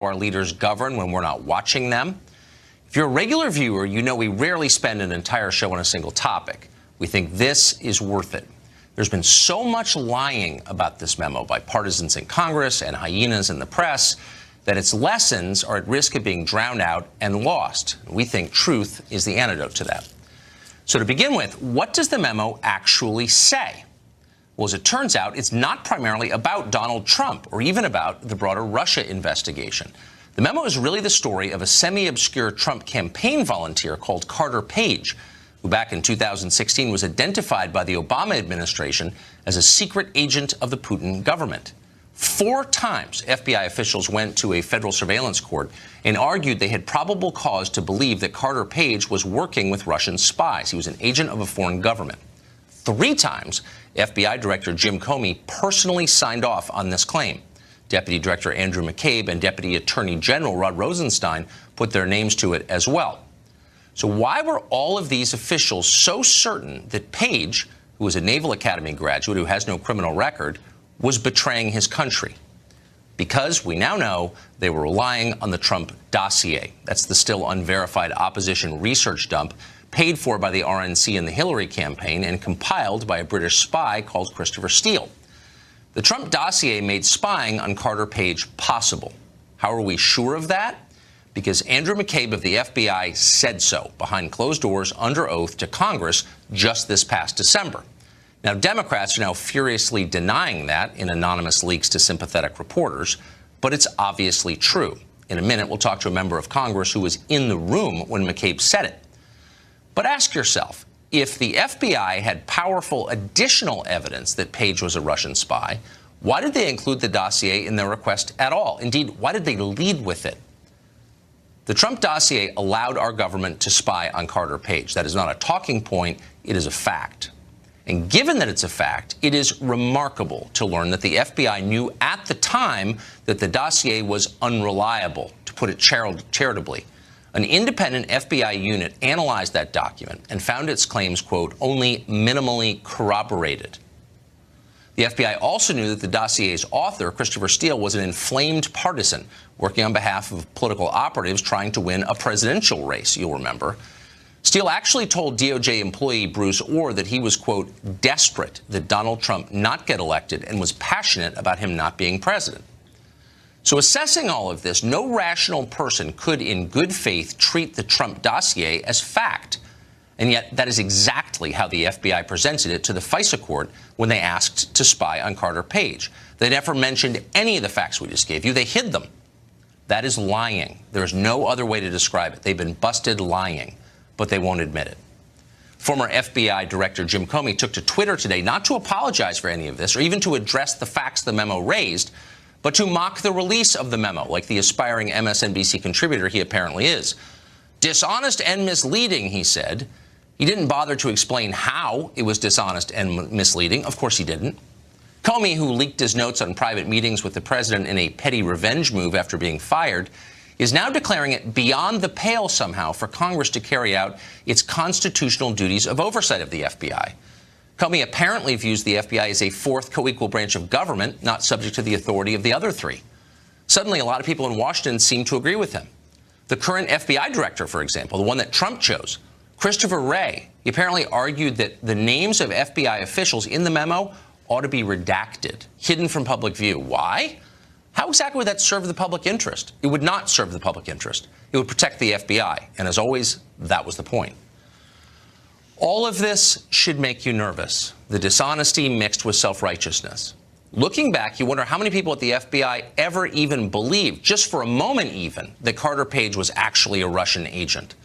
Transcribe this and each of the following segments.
our leaders govern when we're not watching them. If you're a regular viewer, you know we rarely spend an entire show on a single topic. We think this is worth it. There's been so much lying about this memo by partisans in Congress and hyenas in the press that its lessons are at risk of being drowned out and lost. We think truth is the antidote to that. So to begin with, what does the memo actually say? Well, as it turns out, it's not primarily about Donald Trump or even about the broader Russia investigation. The memo is really the story of a semi-obscure Trump campaign volunteer called Carter Page, who back in 2016 was identified by the Obama administration as a secret agent of the Putin government. 4 times FBI officials went to a federal surveillance court and argued they had probable cause to believe that Carter Page was working with Russian spies. He was an agent of a foreign government. 3 times, FBI Director Jim Comey personally signed off on this claim. Deputy Director Andrew McCabe and Deputy Attorney General Rod Rosenstein put their names to it as well. So why were all of these officials so certain that Page, who was a Naval Academy graduate who has no criminal record, was betraying his country? Because we now know they were relying on the Trump dossier. That's the still unverified opposition research dump paid for by the RNC and the Hillary campaign and compiled by a British spy called Christopher Steele. The Trump dossier made spying on Carter Page possible. How are we sure of that? Because Andrew McCabe of the FBI said so behind closed doors under oath to Congress just this past December. Now, Democrats are now furiously denying that in anonymous leaks to sympathetic reporters, but it's obviously true. In a minute, we'll talk to a member of Congress who was in the room when McCabe said it. But ask yourself, if the FBI had powerful additional evidence that Page was a Russian spy, why did they include the dossier in their request at all? Indeed, why did they lead with it? The Trump dossier allowed our government to spy on Carter Page. That is not a talking point. It is a fact. And given that it's a fact, it is remarkable to learn that the FBI knew at the time that the dossier was unreliable, to put it charitably. An independent FBI unit analyzed that document and found its claims, quote, only minimally corroborated. The FBI also knew that the dossier's author, Christopher Steele, was an inflamed partisan working on behalf of political operatives trying to win a presidential race, you'll remember. Steele actually told DOJ employee Bruce Orr that he was, quote, desperate that Donald Trump not get elected and was passionate about him not being president. So assessing all of this, no rational person could in good faith treat the Trump dossier as fact. And yet that is exactly how the FBI presented it to the FISA court when they asked to spy on Carter Page. They never mentioned any of the facts we just gave you. They hid them. That is lying. There is no other way to describe it. They've been busted lying, but they won't admit it. Former FBI Director Jim Comey took to Twitter today not to apologize for any of this or even to address the facts the memo raised, but to mock the release of the memo, like the aspiring MSNBC contributor he apparently is. Dishonest and misleading, he said. He didn't bother to explain how it was dishonest and misleading. Of course he didn't. Comey, who leaked his notes on private meetings with the president in a petty revenge move after being fired, is now declaring it beyond the pale somehow for Congress to carry out its constitutional duties of oversight of the FBI. Comey apparently views the FBI as a fourth co-equal branch of government, not subject to the authority of the other 3. Suddenly, a lot of people in Washington seem to agree with him. The current FBI director, for example, the one that Trump chose, Christopher Wray, he apparently argued that the names of FBI officials in the memo ought to be redacted, hidden from public view. Why? How exactly would that serve the public interest? It would not serve the public interest. It would protect the FBI. And as always, that was the point. All of this should make you nervous. The dishonesty mixed with self-righteousness. Looking back, you wonder how many people at the FBI ever even believed, just for a moment even, that Carter Page was actually a Russian agent.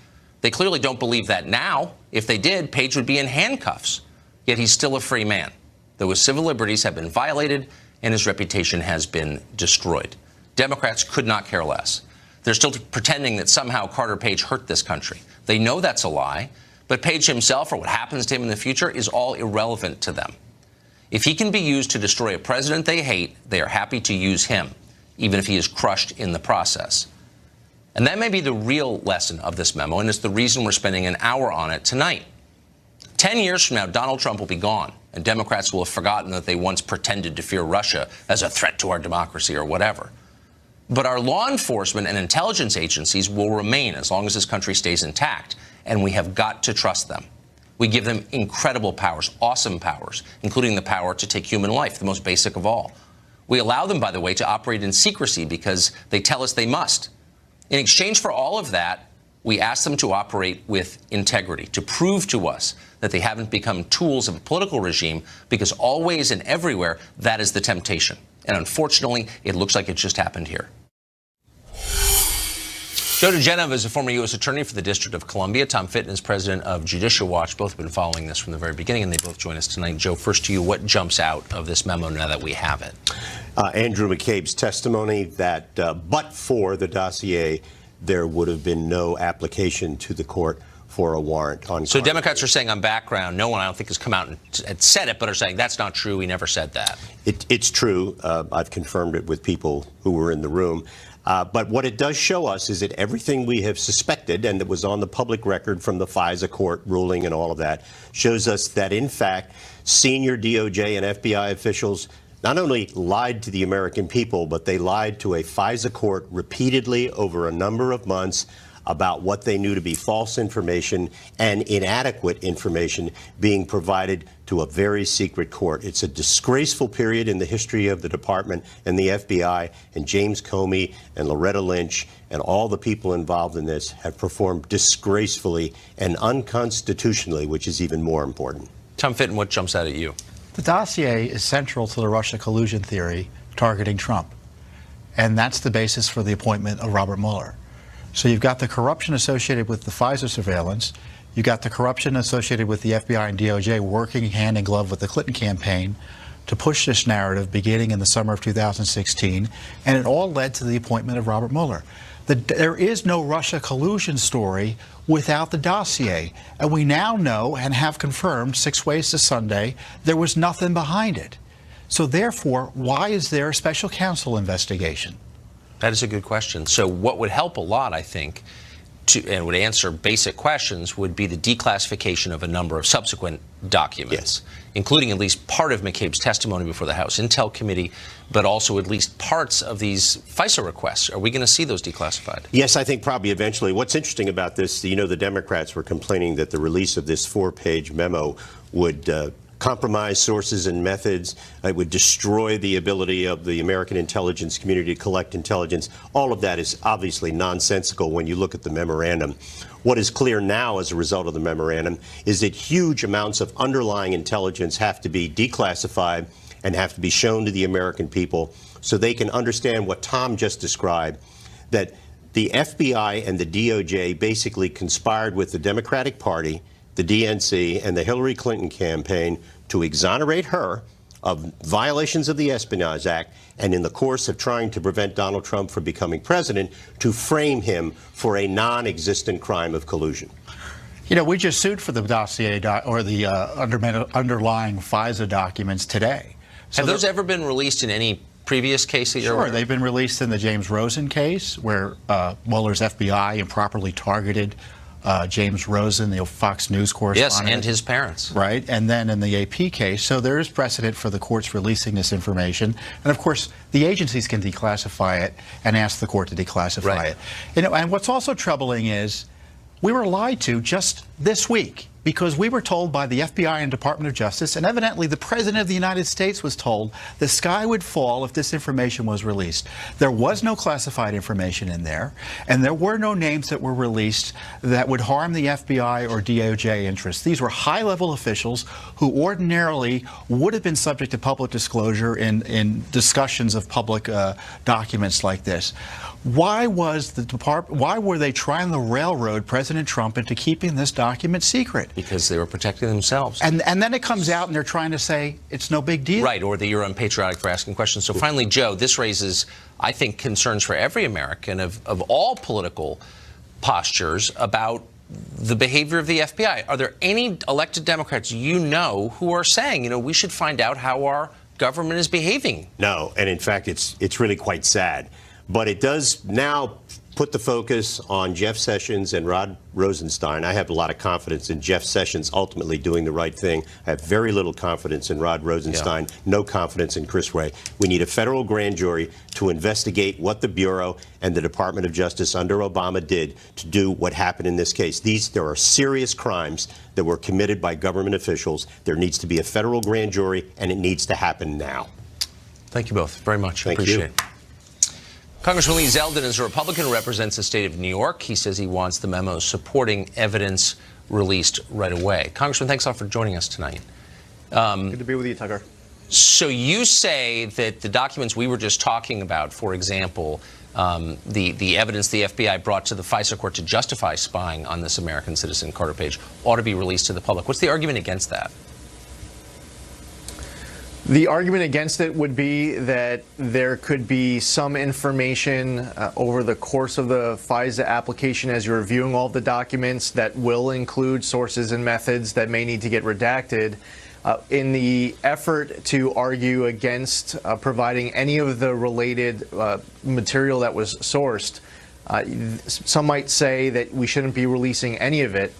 They clearly don't believe that now. If they did, Page would be in handcuffs. Yet he's still a free man, though his civil liberties have been violated and his reputation has been destroyed. Democrats could not care less. They're still pretending that somehow Carter Page hurt this country. They know that's a lie, but Page himself or what happens to him in the future is all irrelevant to them. If he can be used to destroy a president they hate, they are happy to use him, even if he is crushed in the process. And that may be the real lesson of this memo, and it's the reason we're spending an hour on it tonight. 10 years from now, Donald Trump will be gone, and Democrats will have forgotten that they once pretended to fear Russia as a threat to our democracy or whatever. But our law enforcement and intelligence agencies will remain as long as this country stays intact, and we have got to trust them. We give them incredible powers, awesome powers, including the power to take human life, the most basic of all. We allow them, by the way, to operate in secrecy because they tell us they must. In exchange for all of that, we ask them to operate with integrity, to prove to us that they haven't become tools of a political regime, because always and everywhere, that is the temptation. And unfortunately, it looks like it just happened here. Joe DeGenova is a former U.S. attorney for the District of Columbia. Tom Fitton is president of Judicial Watch. Both have been following this from the very beginning, and they both join us tonight. Joe, first to you, what jumps out of this memo now that we have it? Andrew McCabe's testimony that but for the dossier, there would have been no application to the court for a warrant on. So Democrats are saying on background, no one I don't think has come out and said it, but are saying that's not true. We never said that. It's true. I've confirmed it with people who were in the room. But what it does show us is that everything we have suspected and that was on the public record from the FISA court ruling and all of that shows us that, in fact, senior DOJ and FBI officials not only lied to the American people, but they lied to a FISA court repeatedly over a number of months about what they knew to be false information and inadequate information being provided to a very secret court. It's a disgraceful period in the history of the department and the FBI, and James Comey and Loretta Lynch and all the people involved in this have performed disgracefully and unconstitutionally, which is even more important. Tom Fitton, what jumps out at you? The dossier is central to the Russia collusion theory targeting Trump, and that's the basis for the appointment of Robert Mueller. So you've got the corruption associated with the FISA surveillance, you've got the corruption associated with the FBI and DOJ working hand in glove with the Clinton campaign to push this narrative beginning in the summer of 2016, and it all led to the appointment of Robert Mueller. There is no Russia collusion story without the dossier, and we now know and have confirmed 6 ways to Sunday there was nothing behind it. So therefore, why is there a special counsel investigation? That is a good question. So what would help a lot, I think, and would answer basic questions, would be the declassification of a number of subsequent documents, including at least part of McCabe's testimony before the House Intel Committee, but also at least parts of these FISA requests. Are we going to see those declassified? Yes, I think probably eventually. What's interesting about this, you know, the Democrats were complaining that the release of this 4-page memo would compromise sources and methods. It would destroy the ability of the American intelligence community to collect intelligence. All of that is obviously nonsensical when you look at the memorandum. What is clear now as a result of the memorandum is that huge amounts of underlying intelligence have to be declassified and have to be shown to the American people so they can understand what Tom just described, that the FBI and the DOJ basically conspired with the Democratic Party, the DNC, and the Hillary Clinton campaign to exonerate her of violations of the Espionage Act, and in the course of trying to prevent Donald Trump from becoming president, to frame him for a non-existent crime of collusion. You know, we just sued for the dossier or the underlying FISA documents today. So have those ever been released in any previous case that you're aware of? Sure, they've been released in the James Rosen case, where Mueller's FBI improperly targeted James Rosen, the Fox News correspondent. Yes, and his parents. Right, and then in the AP case. So there is precedent for the courts releasing this information. And of course, the agencies can declassify it and ask the court to declassify it. You know, and what's also troubling is we were lied to just this week, because we were told by the FBI and Department of Justice, and evidently the President of the United States was told, the sky would fall if this information was released. There was no classified information in there, and there were no names that were released that would harm the FBI or DOJ interests. These were high-level officials who ordinarily would have been subject to public disclosure in discussions of public documents like this. Why was the department? Why were they trying to railroad President Trump into keeping this document secret? Because they were protecting themselves. And then it comes out and they're trying to say it's no big deal. Right, or that you're unpatriotic for asking questions. So finally, Joe, this raises, I think, concerns for every American of all political postures about the behavior of the FBI. Are there any elected Democrats you know who are saying, you know, we should find out how our government is behaving? No, and in fact, it's really quite sad. But it does now put the focus on Jeff Sessions and Rod Rosenstein. I have a lot of confidence in Jeff Sessions ultimately doing the right thing. I have very little confidence in Rod Rosenstein, no confidence in Chris Wray. We need a federal grand jury to investigate what the Bureau and the Department of Justice under Obama did to do what happened in this case. There are serious crimes that were committed by government officials. There needs to be a federal grand jury, and it needs to happen now. Thank you both very much. Thank Appreciate you. it. Congressman Lee Zeldin is a Republican, represents the state of New York. He says he wants the memo supporting evidence released right away. Congressman, thanks a lot for joining us tonight. Good to be with you, Tucker. So you say that the documents we were just talking about, for example, the evidence the FBI brought to the FISA court to justify spying on this American citizen, Carter Page, ought to be released to the public. What's the argument against that? The argument against it would be that there could be some information over the course of the FISA application as you're reviewing all of the documents that will include sources and methods that may need to get redacted. In the effort to argue against providing any of the related material that was sourced, some might say that we shouldn't be releasing any of it.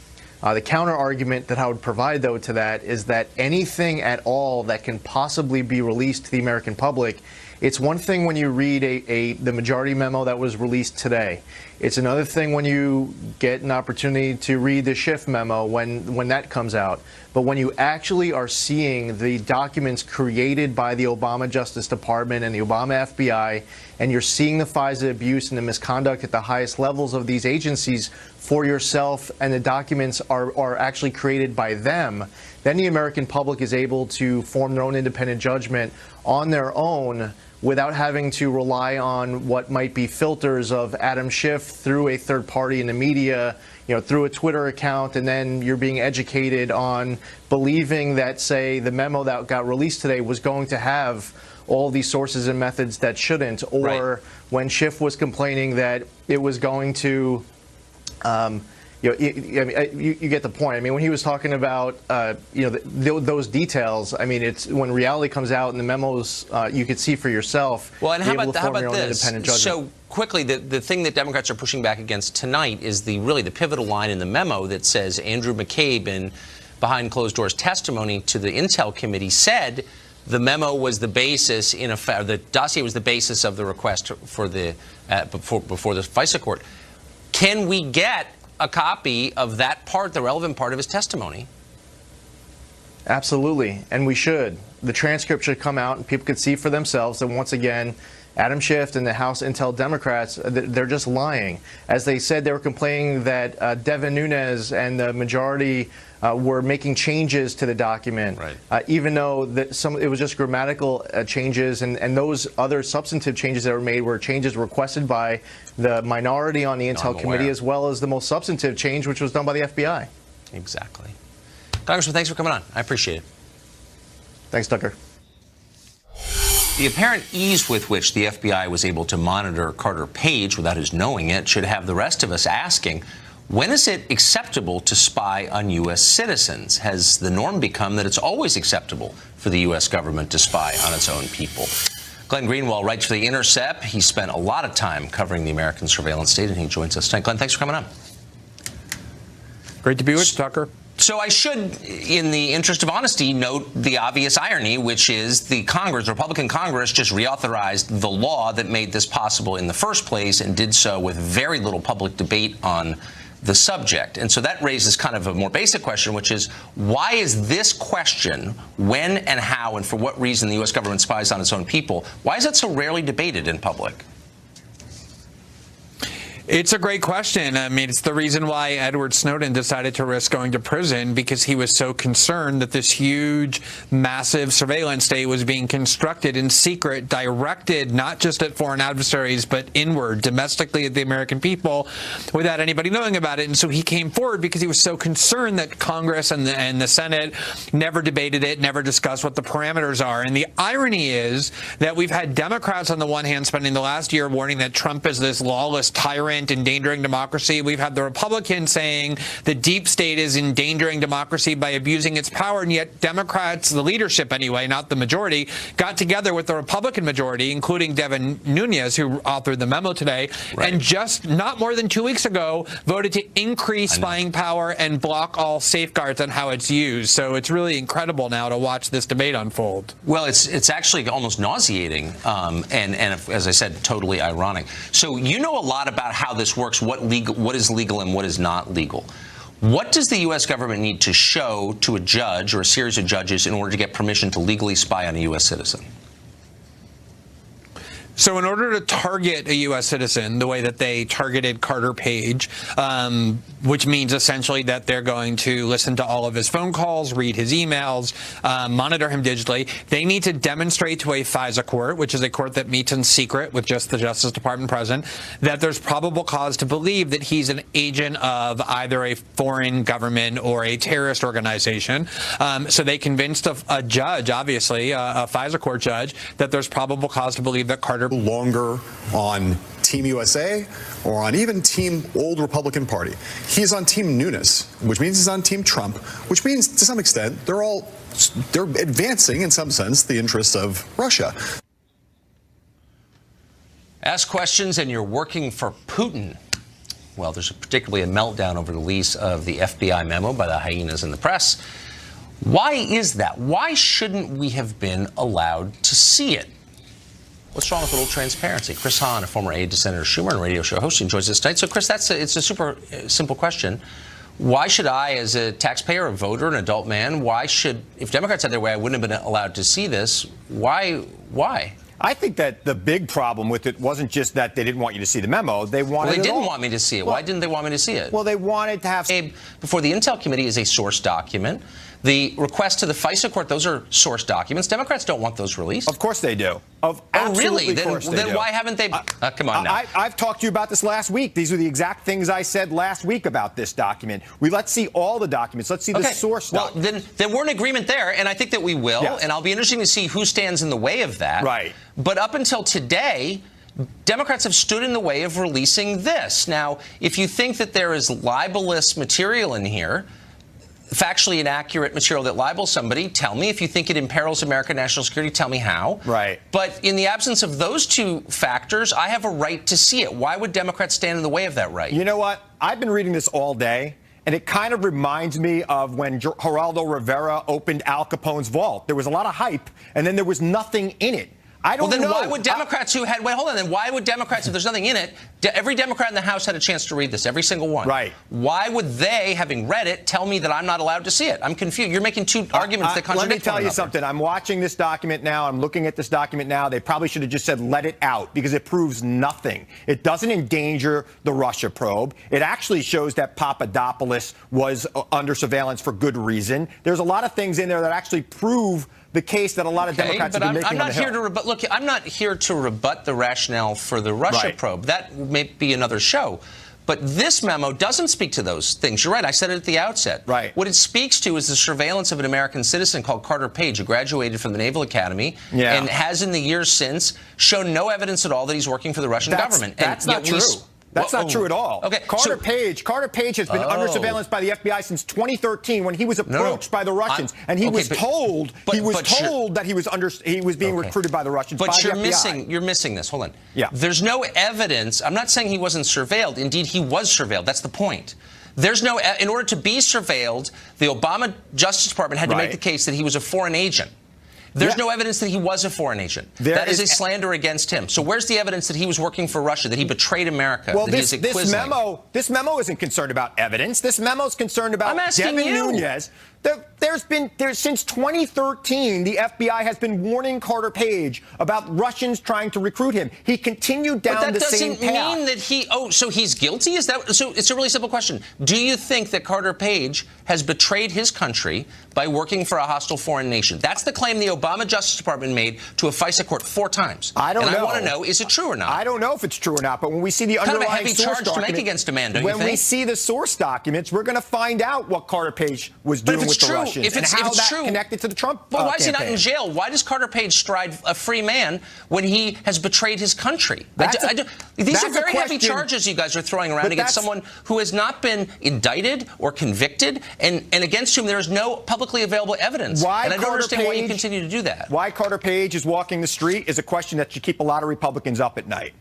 The counter argument that I would provide, though, to that is that anything at all that can possibly be released to the American public, it's one thing when you read the majority memo that was released today. It's another thing when you get an opportunity to read the Schiff memo when that comes out. But when you actually are seeing the documents created by the Obama Justice Department and the Obama FBI, and you're seeing the FISA abuse and the misconduct at the highest levels of these agencies for yourself, and the documents are actually created by them, then the American public is able to form their own independent judgment on their own without having to rely on what might be filters of Adam Schiff through a third party in the media, through a Twitter account, and then you're being educated on believing that, say, the memo that got released today was going to have all these sources and methods that shouldn't, or when Schiff was complaining that it was going to, you get the point. I mean, when he was talking about, those details, I mean, it's when reality comes out in the memos, you could see for yourself. Well, and how about this? So quickly, the thing that Democrats are pushing back against tonight is really the pivotal line in the memo that says Andrew McCabe, in behind closed doors testimony to the Intel Committee, said the memo was the basis, in effect, the dossier was the basis of the request for the before the FISA court. Can we get a copy of that part, the relevant part of his testimony? Absolutely, and we should. The transcript should come out and people could see for themselves that, once again, Adam Schiff and the House Intel Democrats, they're just lying. As they said, they were complaining that Devin Nunes and the majority were making changes to the document, even though it was just grammatical changes, and those other substantive changes that were made were changes requested by the minority on the Intel Committee, as well as the most substantive change, which was done by the FBI. Exactly. Congressman, thanks for coming on. I appreciate it. Thanks, Tucker. The apparent ease with which the FBI was able to monitor Carter Page without his knowing it should have the rest of us asking, when is it acceptable to spy on U.S. citizens? Has the norm become that it's always acceptable for the U.S. government to spy on its own people? Glenn Greenwald writes for The Intercept. He spent a lot of time covering the American surveillance state, and he joins us tonight. Glenn, thanks for coming on. Great to be with you, Tucker. So I should, in the interest of honesty, note the obvious irony, which is the Republican Congress just reauthorized the law that made this possible in the first place, and did so with very little public debate on the subject. And so that raises kind of a more basic question, which is, why is this question, when and how and for what reason the U.S. government spies on its own people, why is that so rarely debated in public? It's a great question. I mean, it's the reason why Edward Snowden decided to risk going to prison, because he was so concerned that this huge, massive surveillance state was being constructed in secret, directed not just at foreign adversaries, but inward, domestically at the American people, without anybody knowing about it. And so he came forward because he was so concerned that Congress and the Senate never debated it, never discussed what the parameters are. And the irony is that we've had Democrats on the one hand spending the last year warning that Trump is this lawless tyrant government, endangering democracy. We've had the Republicans saying the deep state is endangering democracy by abusing its power, and yet Democrats, the leadership anyway, not the majority, got together with the Republican majority, including Devin Nunes, who authored the memo today, and just not more than 2 weeks ago voted to increase spying power and block all safeguards on how it's used. So it's really incredible now to watch this debate unfold. Well, it's actually almost nauseating, and as I said, totally ironic. So you know a lot about how this works, what is legal and what is not legal. What does the U.S. government need to show to a judge or a series of judges in order to get permission to legally spy on a U.S. citizen? So in order to target a U.S. citizen the way that they targeted Carter Page, which means essentially that they're going to listen to all of his phone calls, read his emails, monitor him digitally, they need to demonstrate to a FISA court, which is a court that meets in secret with just the Justice Department present, that there's probable cause to believe that he's an agent of either a foreign government or a terrorist organization. So they convinced a judge, obviously, a FISA court judge, that there's probable cause to believe that Carter longer on Team USA or on even Team Old Republican Party. He's on Team Nunes, which means he's on Team Trump, which means to some extent they're advancing in some sense the interests of Russia. Ask questions and you're working for Putin. Well, there's particularly a meltdown over the release of the FBI memo by the hyenas in the press. Why is that? Why shouldn't we have been allowed to see it? What's wrong with a little transparency? Chris Hahn, a former aide to Senator Schumer and a radio show host, joins us tonight. So, Chris, it's a super simple question. Why should I, as a taxpayer, a voter, an adult man, if Democrats had their way, I wouldn't have been allowed to see this. Why? I think that the big problem with it wasn't just that they didn't want you to see the memo. They wanted Well, they didn't want me to see it. Why didn't they want me to see it? Well, they wanted to have... Before the Intel Committee is a source document. The request to the FISA court, those are source documents. Democrats don't want those released. Of course they do. Oh, really? Then why haven't they? Come on now. I've talked to you about this last week. These are the exact things I said last week about this document. Let's see all the documents. Let's see the source document. Well, then we're in agreement there, and I think that we will. Yes. And I'll be interested to see who stands in the way of that. Right. But up until today, Democrats have stood in the way of releasing this. Now, if you think that there is libelous material in here, factually inaccurate material that libels somebody, tell me. If you think it imperils American national security, tell me how. Right. But in the absence of those two factors, I have a right to see it. Why would Democrats stand in the way of that right? You know what? I've been reading this all day, and it kind of reminds me of when Geraldo Rivera opened Al Capone's vault. There was a lot of hype, and then there was nothing in it. I don't know. Well, then why would Democrats then why would Democrats, if there's nothing in it, every Democrat in the House had a chance to read this, every single one. Right. Why would they, having read it, tell me that I'm not allowed to see it? I'm confused. You're making two arguments that contradict one another. Let me tell you something. I'm watching this document now. I'm looking at this document now. They probably should have just said let it out because it proves nothing. It doesn't endanger the Russia probe. It actually shows that Papadopoulos was under surveillance for good reason. There's a lot of things in there that actually prove the case that a lot of Democrats have been making. I'm not here to rebut. Look, I'm not here to rebut the rationale for the Russia probe. That may be another show. But this memo doesn't speak to those things. You're right. I said it at the outset. Right. What it speaks to is the surveillance of an American citizen called Carter Page, who graduated from the Naval Academy and has in the years since shown no evidence at all that he's working for the Russian government. That's not true. That's not true at all. Okay, Carter Page has been under surveillance by the FBI since 2013 when he was approached by the Russians, and he was told that he was being recruited by the Russians. But you're missing this. Hold on. Yeah. There's no evidence. I'm not saying he wasn't surveilled. Indeed, he was surveilled. That's the point. There's no. In order to be surveilled, the Obama Justice Department had to make the case that he was a foreign agent. There's no evidence that he was a foreign agent. That is a slander against him. So where's the evidence that he was working for Russia, that he betrayed America? Well, this memo isn't concerned about evidence. This memo is concerned about Devin Nunes. Since 2013, the FBI has been warning Carter Page about Russians trying to recruit him. He continued down the same path. But that doesn't mean that he. Oh, so he's guilty? Is that so? It's a really simple question. Do you think that Carter Page has betrayed his country by working for a hostile foreign nation? That's the claim the Obama Justice Department made to a FISA court 4 times. I don't know. I want to know, is it true or not? I don't know if it's true or not. But when we see the underlying source document, kind of a heavy charge to make against a man, don't you think? When we see the source documents, we're going to find out what Carter Page was doing. But if with the Russians and how that connected to the Trump But why is he not campaign. in jail? Why does Carter Page stride a free man when he has betrayed his country? These are very heavy charges you guys are throwing around against someone who has not been indicted or convicted and against whom there is no publicly available evidence. And I don't understand why you continue to do that. Why Carter Page is walking the street is a question that should keep a lot of Republicans up at night.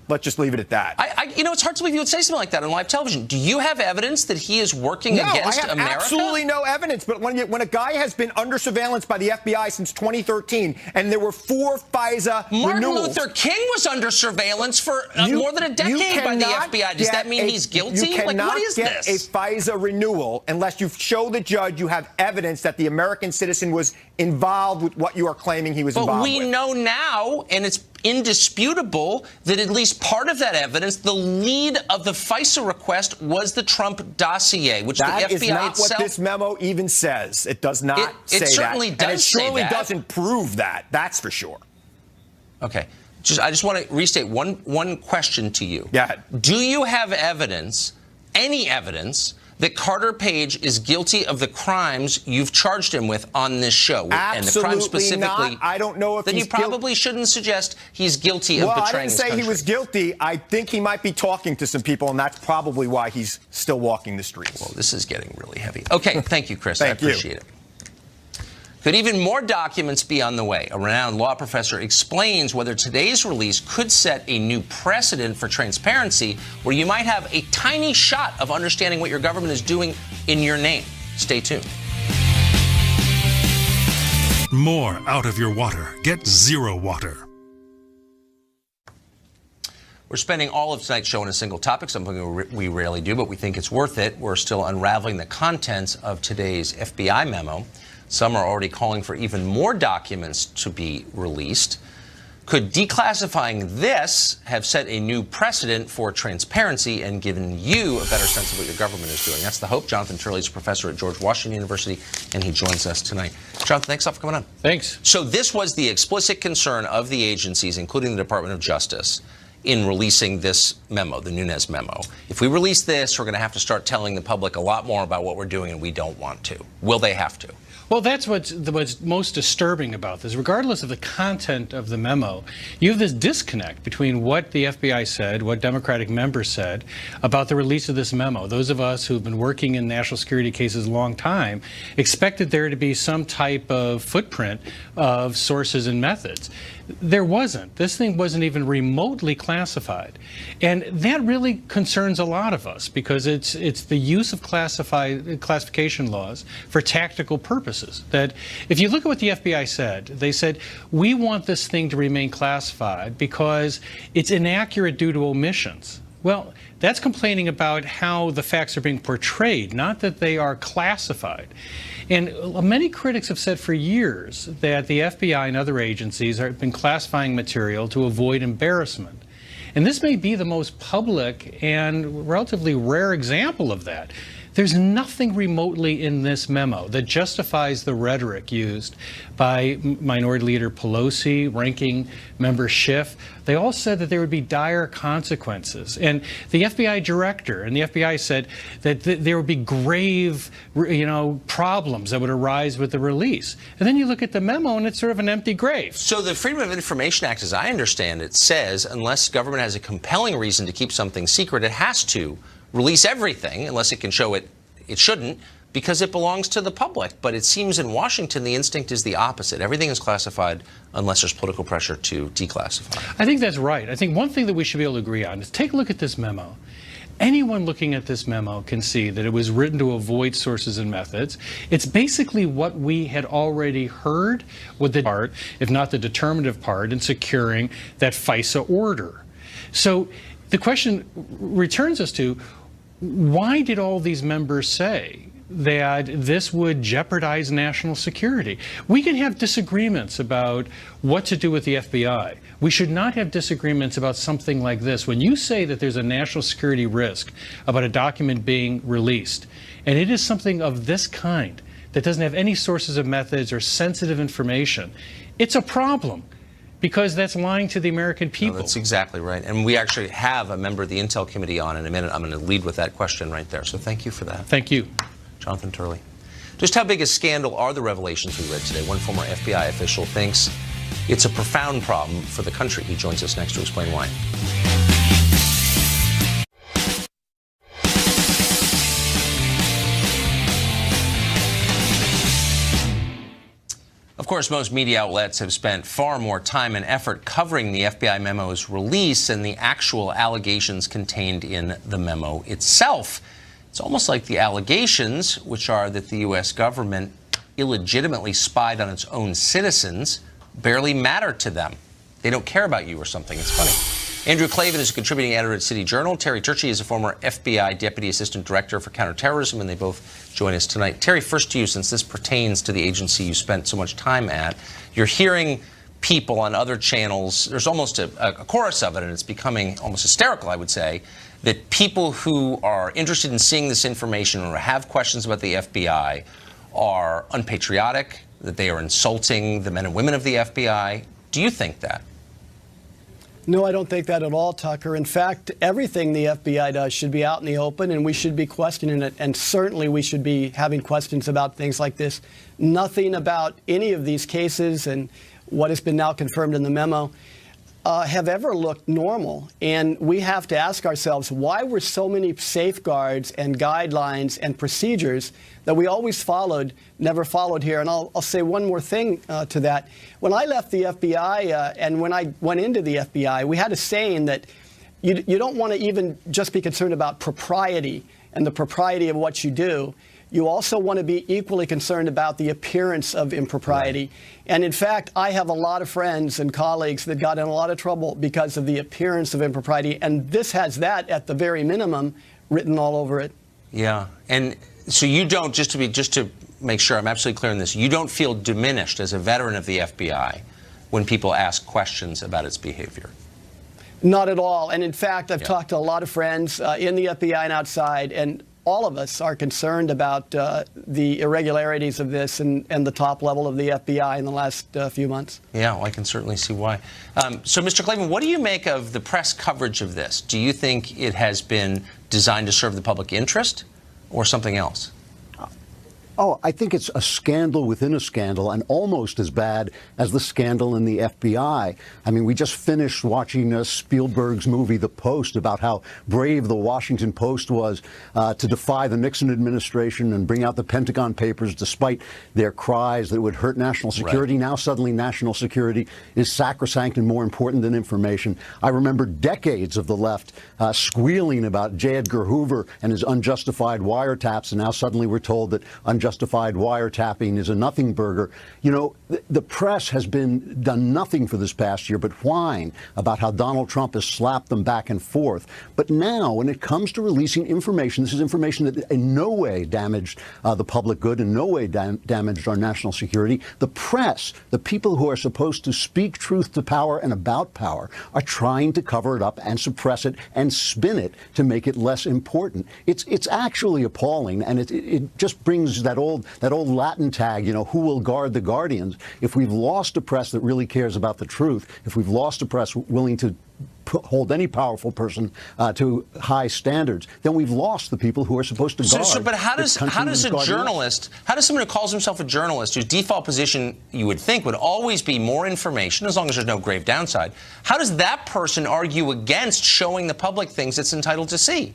Let's just leave it at that. It's hard to believe you would say something like that on live television. Do you have evidence that he is working against America? I have absolutely no evidence. But when a guy has been under surveillance by the FBI since 2013, and there were 4 FISA Martin renewals. Luther King was under surveillance for more than a decade by the FBI. Does that mean he's guilty? You cannot what is get this? a FISA renewal unless you show the judge you have evidence that the American citizen was involved with what you are claiming he was involved with. But we know now, and it's indisputable, that at least part of that evidence, the lead of the FISA request, was the Trump dossier, which the FBI That is not itself, what this memo even says. It does not say that. It certainly does and it say surely that. doesn't prove that. That's for sure. Okay. I just want to restate one question to you. Yeah. Do you have evidence, any evidence, that Carter Page is guilty of the crimes you've charged him with on this show? Absolutely and the crime specifically, not. I don't know if then he's you probably shouldn't suggest he's guilty of betraying his country. I didn't say he was guilty. I think he might be talking to some people, and that's probably why he's still walking the streets. Well, this is getting really heavy. Okay, thank you, Chris. Thank I appreciate it. Could even more documents be on the way? A renowned law professor explains whether today's release could set a new precedent for transparency where you might have a tiny shot of understanding what your government is doing in your name. Stay tuned. More out of your water. Get Zero Water. We're spending all of tonight's show on a single topic, something we rarely do, but we think it's worth it. We're still unraveling the contents of today's FBI memo. Some are already calling for even more documents to be released. Could declassifying this have set a new precedent for transparency and given you a better sense of what your government is doing? That's the hope. Jonathan Turley is a professor at George Washington University, and he joins us tonight. Jonathan, thanks a lot for coming on. Thanks. So this was the explicit concern of the agencies, including the Department of Justice, in releasing this memo, the Nunes memo. If we release this, we're going to have to start telling the public a lot more about what we're doing, and we don't want to. Will they have to? Well, that's what's most disturbing about this. Regardless of the content of the memo, you have this disconnect between what the FBI said, what Democratic members said about the release of this memo. Those of us who've been working in national security cases a long time expected there to be some type of footprint of sources and methods. There wasn't. This thing wasn't even remotely classified. And that really concerns a lot of us because it's the use of classification laws for tactical purposes. That if you look at what the FBI said, they said, we want this thing to remain classified because it's inaccurate due to omissions. Well, that's complaining about how the facts are being portrayed, not that they are classified. And many critics have said for years that the FBI and other agencies have been classifying material to avoid embarrassment. And this may be the most public and relatively rare example of that. There's nothing remotely in this memo that justifies the rhetoric used by Minority Leader Pelosi, Ranking Member Schiff. They all said that there would be dire consequences. And the FBI director and the FBI said that there would be grave, problems that would arise with the release. And then you look at the memo and it's sort of an empty grave. So the Freedom of Information Act, as I understand it, says unless government has a compelling reason to keep something secret, it has to release everything unless it can show it shouldn't, because it belongs to the public. But it seems in Washington the instinct is the opposite. Everything is classified unless there's political pressure to declassify. I think that's right. I think one thing that we should be able to agree on is take a look at this memo. Anyone looking at this memo can see that it was written to avoid sources and methods. It's basically what we had already heard with the part, if not the determinative part, in securing that FISA order. So the question returns us to, why did all these members say that this would jeopardize national security? We can have disagreements about what to do with the FBI. We should not have disagreements about something like this. When you say that there's a national security risk about a document being released, and it is something of this kind that doesn't have any sources of methods or sensitive information, it's a problem. Because that's lying to the American people. No, that's exactly right. And we actually have a member of the Intel Committee on in a minute. I'm going to lead with that question right there. So thank you for that. Thank you. Jonathan Turley. Just how big a scandal are the revelations we read today? One former FBI official thinks it's a profound problem for the country. He joins us next to explain why. Of course, most media outlets have spent far more time and effort covering the FBI memo's release and the actual allegations contained in the memo itself. It's almost like the allegations, which are that the U.S. government illegitimately spied on its own citizens, barely matter to them. They don't care about you or something. It's funny. Andrew Klavan is a contributing editor at City Journal. Terry Turchi is a former FBI Deputy Assistant Director for Counterterrorism, and they both join us tonight. Terry, first to you, since this pertains to the agency you spent so much time at. You're hearing people on other channels, there's almost a chorus of it, and it's becoming almost hysterical, I would say, that people who are interested in seeing this information or have questions about the FBI are unpatriotic, that they are insulting the men and women of the FBI. Do you think that? No, I don't think that at all, Tucker. In fact, everything the FBI does should be out in the open, and we should be questioning it. And certainly we should be having questions about things like this. Nothing about any of these cases and what has been now confirmed in the memo have ever looked normal. And we have to ask ourselves, why were so many safeguards and guidelines and procedures that we always followed, never followed here? And I'll say one more thing to that. When I left the FBI and when I went into the FBI, we had a saying that you don't want to even just be concerned about propriety and the propriety of what you do. You also want to be equally concerned about the appearance of impropriety. And in fact, I have a lot of friends and colleagues that got in a lot of trouble because of the appearance of impropriety. And this has that, at the very minimum, written all over it. Yeah. And so you don't, just to make sure I'm absolutely clear on this, you don't feel diminished as a veteran of the FBI when people ask questions about its behavior? Not at all. And in fact, I've talked to a lot of friends in the FBI and outside, and all of us are concerned about the irregularities of this and the top level of the FBI in the last few months. Yeah, well, I can certainly see why. So, Mr. Klavan, what do you make of the press coverage of this? Do you think it has been designed to serve the public interest or something else? Oh, I think it's a scandal within a scandal, and almost as bad as the scandal in the FBI. I mean, we just finished watching Spielberg's movie, The Post, about how brave the Washington Post was to defy the Nixon administration and bring out the Pentagon Papers despite their cries that it would hurt national security. Right. Now suddenly national security is sacrosanct and more important than information. I remember decades of the left squealing about J. Edgar Hoover and his unjustified wiretaps, and now suddenly we're told that unjustified wiretapping is a nothing burger. You know, the press has done nothing for this past year but whine about how Donald Trump has slapped them back and forth. But now, when it comes to releasing information, this is information that in no way damaged the public good, in no way damaged our national security. The press, the people who are supposed to speak truth to power and about power, are trying to cover it up and suppress it and spin it to make it less important. It's actually appalling, and it just brings that old Latin tag, you know, who will guard the guardians? If we've lost a press that really cares about the truth, if we've lost a press willing to hold any powerful person to high standards, then we've lost the people who are supposed to guard. But how does a journalist, how does someone who calls himself a journalist, whose default position you would think would always be more information, as long as there's no grave downside, how does that person argue against showing the public things it's entitled to see?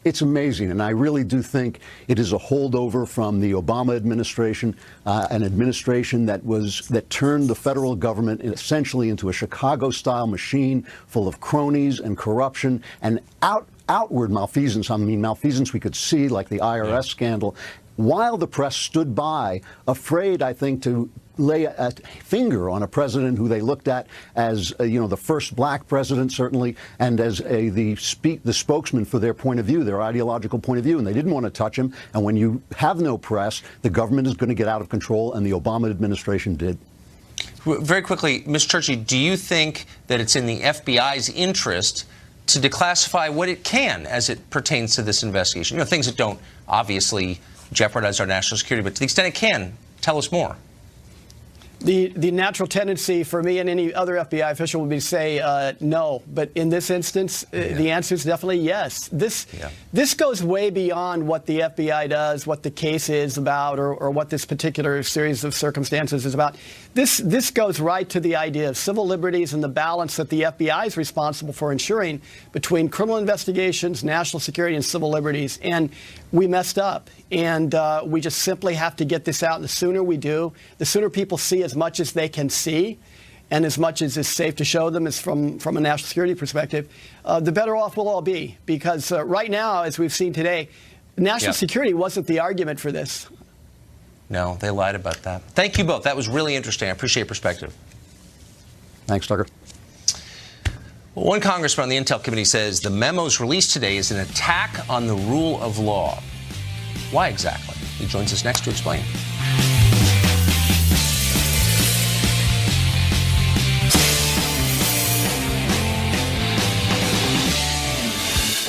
It's amazing, and I really do think it is a holdover from the Obama administration, an administration that turned the federal government essentially into a Chicago-style machine full of cronies and corruption and outward malfeasance. I mean, malfeasance we could see, like the IRS scandal, while the press stood by, afraid, I think, to lay a finger on a president who they looked at as, you know, the first black president, certainly, and as the spokesman for their point of view, their ideological point of view, and they didn't want to touch him. And when you have no press, the government is going to get out of control, and the Obama administration did. Very quickly, Ms. Turchi, do you think that it's in the FBI's interest to declassify what it can as it pertains to this investigation? You know, things that don't obviously jeopardize our national security, but to the extent it can, tell us more. The natural tendency for me and any other FBI official would be to say no. But in this instance, the answer is definitely yes. This goes way beyond what the FBI does, what the case is about, or what this particular series of circumstances is about. This goes right to the idea of civil liberties and the balance that the FBI is responsible for ensuring between criminal investigations, national security, and civil liberties. And we messed up. And we just simply have to get this out. And the sooner we do, the sooner people see as much as they can see and as much as is safe to show them as from a national security perspective, the better off we'll all be. Because right now, as we've seen today, national security wasn't the argument for this. No, they lied about that. Thank you both. That was really interesting. I appreciate your perspective. Thanks, Tucker. Well, one congressman on the Intel Committee says the memos released today is an attack on the rule of law. Why exactly? He joins us next to explain.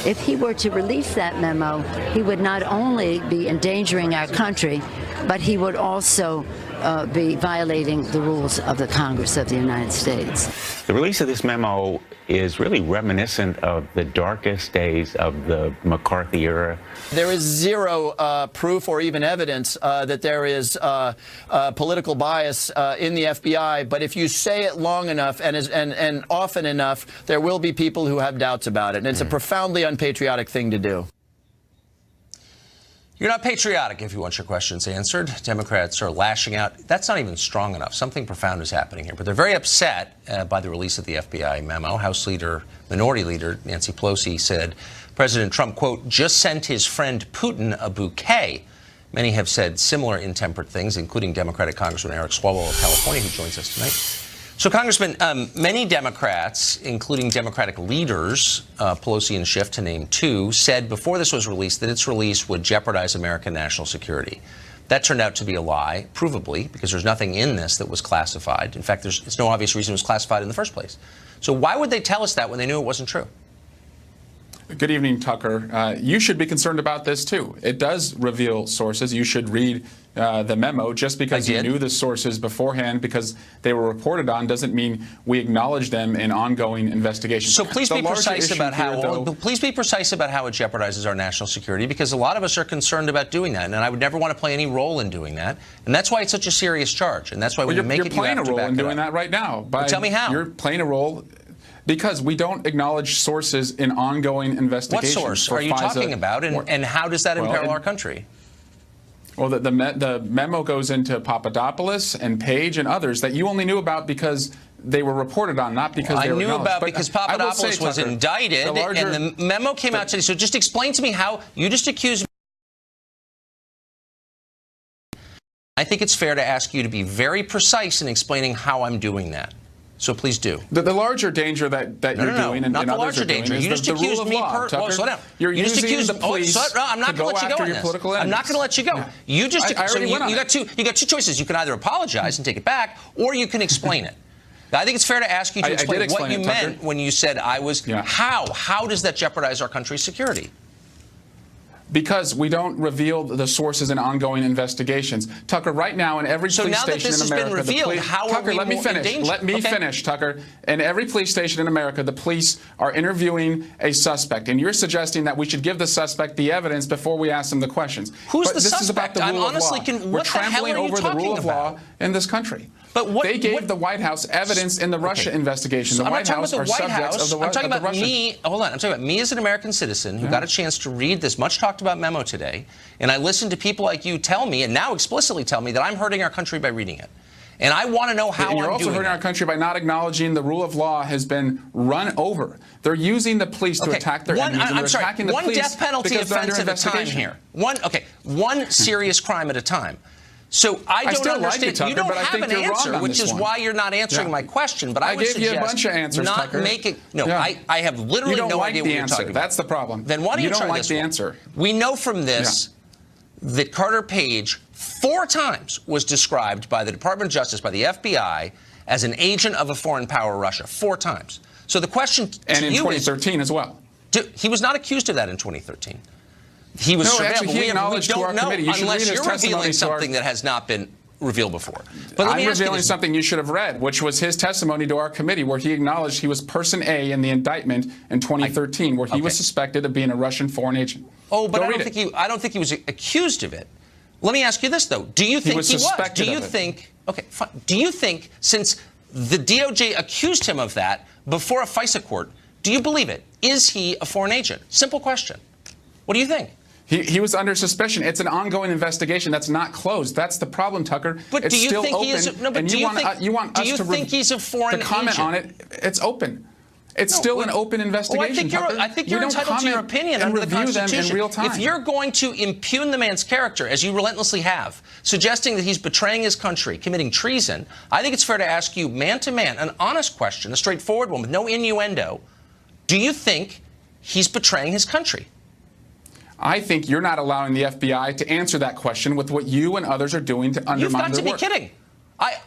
If he were to release that memo, he would not only be endangering our country, but he would also be violating the rules of the Congress of the United States. The release of this memo is really reminiscent of the darkest days of the McCarthy era. There is zero proof or even evidence that there is political bias in the FBI. But if you say it long enough and often enough, there will be people who have doubts about it. And it's a profoundly unpatriotic thing to do. You're not patriotic if you want your questions answered. Democrats are lashing out. That's not even strong enough. Something profound is happening here. But they're very upset by the release of the FBI memo. Minority Leader Nancy Pelosi said President Trump, quote, just sent his friend Putin a bouquet. Many have said similar intemperate things, including Democratic Congressman Eric Swalwell of California, who joins us tonight. So, Congressman, many Democrats, including Democratic leaders, Pelosi and Schiff, to name two, said before this was released that its release would jeopardize American national security. That turned out to be a lie, provably, because there's nothing in this that was classified. In fact, there's no obvious reason it was classified in the first place. So why would they tell us that when they knew it wasn't true? Good evening, Tucker. You should be concerned about this, too. It does reveal sources. You should read the memo. Just because you knew the sources beforehand, because they were reported on, doesn't mean we acknowledge them in ongoing investigations. So please be precise about how. Please be precise about how it jeopardizes our national security, because a lot of us are concerned about doing that, and I would never want to play any role in doing that. And that's why it's such a serious charge, and that's why when you make it, you have to back it up. You're playing a role in doing that right now. Well, tell me how. You're playing a role. Because we don't acknowledge sources in ongoing investigations. What source are you talking about, and how does that imperil our country? Well, the memo goes into Papadopoulos and Page and others that you only knew about because they were reported on, not because they were acknowledged. I knew about because Papadopoulos was indicted, and the memo came out today. So just explain to me how you just accused me. I think it's fair to ask you to be very precise in explaining how I'm doing that. So please do. The larger danger that you're doing and others are doing is the rule of law, Tucker. Slow down. You're using the police I'm not going to let you go on this. I'm not going to let you go. You just you got two choices. You can either apologize and take it back, or you can explain it. I think it's fair to ask you to explain what you meant when you said I was. How does that jeopardize our country's security? Because we don't reveal the sources in ongoing investigations. Tucker, right now in every police station in America, Tucker, let me finish. Let me finish, Tucker. In every police station in America, the police are interviewing a suspect, and you're suggesting that we should give the suspect the evidence before we ask them the questions. Who's but the this suspect? Is about the rule of law. We're trampling over the rule of law in this country. But they gave the White House evidence in the Russia investigation. The White House are subjects of the Russian. I'm talking about me. Hold on. I'm talking about me as an American citizen who got a chance to read this much talked about memo today, and I listened to people like you tell me, and now explicitly tell me, that I'm hurting our country by reading it. And I want to know how I'm doing it. You're also hurting our country by not acknowledging the rule of law has been run over. They're using the police to attack their enemies, and they're attacking the police one death penalty offense at a time here. One serious crime at a time. So I don't understand. You don't have an answer, which is why you're not answering my question. But I would suggest you a bunch of answers, not making. No, I have literally no idea what you're talking about. That's the problem. Then why do you try this? You don't like the answer. We know from this that Carter Page 4 times was described by the Department of Justice, by the FBI, as an agent of a foreign power, Russia. 4 times. So the question to you is... And in 2013 as well. He was not accused of that in 2013. He was surveilled. Actually, he acknowledged to our committee. Unless you're revealing something that has not been reveal before. But I'm revealing something you should have read, which was his testimony to our committee, where he acknowledged he was person A in the indictment in 2013, where he was suspected of being a Russian foreign agent. Oh, but I don't think he was accused of it. Let me ask you this, though. Do you think he was? Do you think? Okay, fine. Do you think, since the DOJ accused him of that before a FISA court, do you believe it? Is he a foreign agent? Simple question. What do you think? He was under suspicion. It's an ongoing investigation that's not closed. That's the problem, Tucker. But it's do you still think open, he is? No, but do you think he's a foreign agent? To comment on it, it's open. It's still an open investigation. I think you're entitled to your opinion under the Constitution. In real time. If you're going to impugn the man's character, as you relentlessly have, suggesting that he's betraying his country, committing treason, I think it's fair to ask you, man to man, an honest question, a straightforward one with no innuendo. Do you think he's betraying his country? I think you're not allowing the FBI to answer that question with what you and others are doing to undermine their work. You've got to be kidding.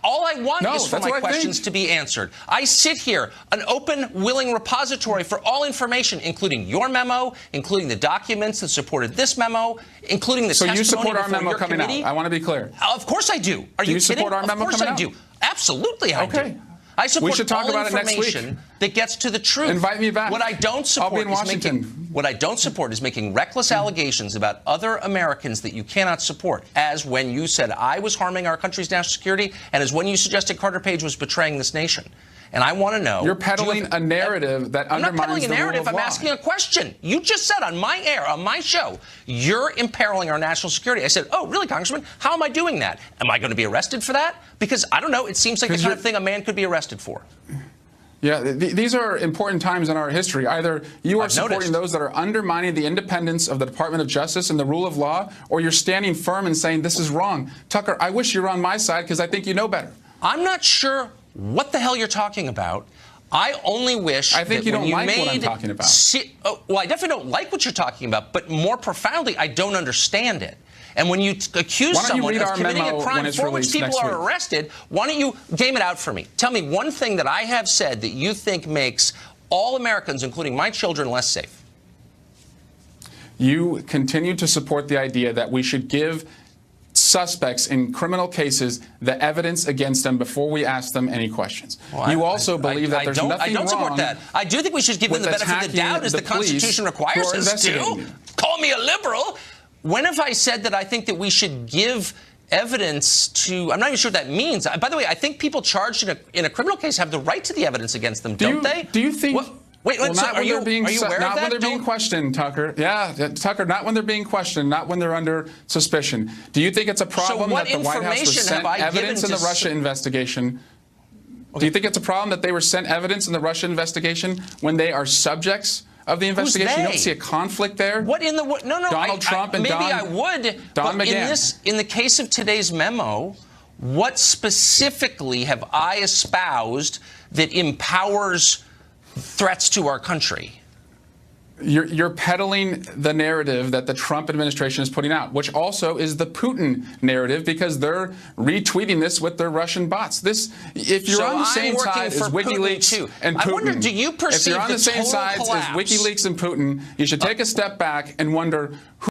All I want is for my questions to be answered. I sit here, an open, willing repository for all information, including your memo, including the documents that supported this memo, including the testimony. So you support our memo coming out? I want to be clear. Of course I do. Are you kidding? Do you support our memo coming out? Of course I do. Absolutely I do. I support we should talk all about information it next week. That gets to the truth. Invite me back. What I don't support I'll be in Washington. is making reckless allegations about other Americans that you cannot support, as when you said I was harming our country's national security, and as when you suggested Carter Page was betraying this nation. And I want to know. You're peddling a narrative that undermines the rule of law. I'm not peddling a narrative. I'm asking a question. You just said on my air, on my show, you're imperiling our national security. I said, oh, really, Congressman? How am I doing that? Am I going to be arrested for that? Because, I don't know, it seems like the kind of thing a man could be arrested for. Yeah, these are important times in our history. Either you are supporting those that are undermining the independence of the Department of Justice and the rule of law, or you're standing firm and saying this is wrong. Tucker, I wish you were on my side because I think you know better. I'm not sure what the hell you're talking about. I only wish I think you don't like what I'm talking about. Well, I definitely don't like what you're talking about, but more profoundly, I don't understand it. And when you accuse someone of committing a crime for which people are arrested, why don't you game it out for me? Tell me one thing that I have said that you think makes all Americans, including my children, less safe. You continue to support the idea that we should give suspects in criminal cases the evidence against them before we ask them any questions. Well, you also believe that there's nothing wrong. I don't support that. I do think we should give them the benefit of the doubt, as the Constitution requires us to. Call me a liberal. When have I said that I think that we should give evidence to? I'm not even sure what that means. By the way, I think people charged in a criminal case have the right to the evidence against them, don't they? Do you think? Wait, so are you aware of that? Not when they're being questioned, Tucker. Yeah, Tucker, not when they're being questioned, not when they're under suspicion. Do you think it's a problem that the White House was sent evidence in the Russia investigation? Do you think it's a problem that they were sent evidence in the Russia investigation when they are subjects of the investigation? You don't see a conflict there? What in the no? Donald Trump and maybe I would. Don McGahn. In the case of today's memo, what specifically have I espoused that empowers threats to our country? You're peddling the narrative that the Trump administration is putting out, which also is the Putin narrative, because they're retweeting this with their Russian bots. If you're on the same side as WikiLeaks and Putin, I wonder, do you perceive if you're on the same side as WikiLeaks and Putin, you should take a step back and wonder who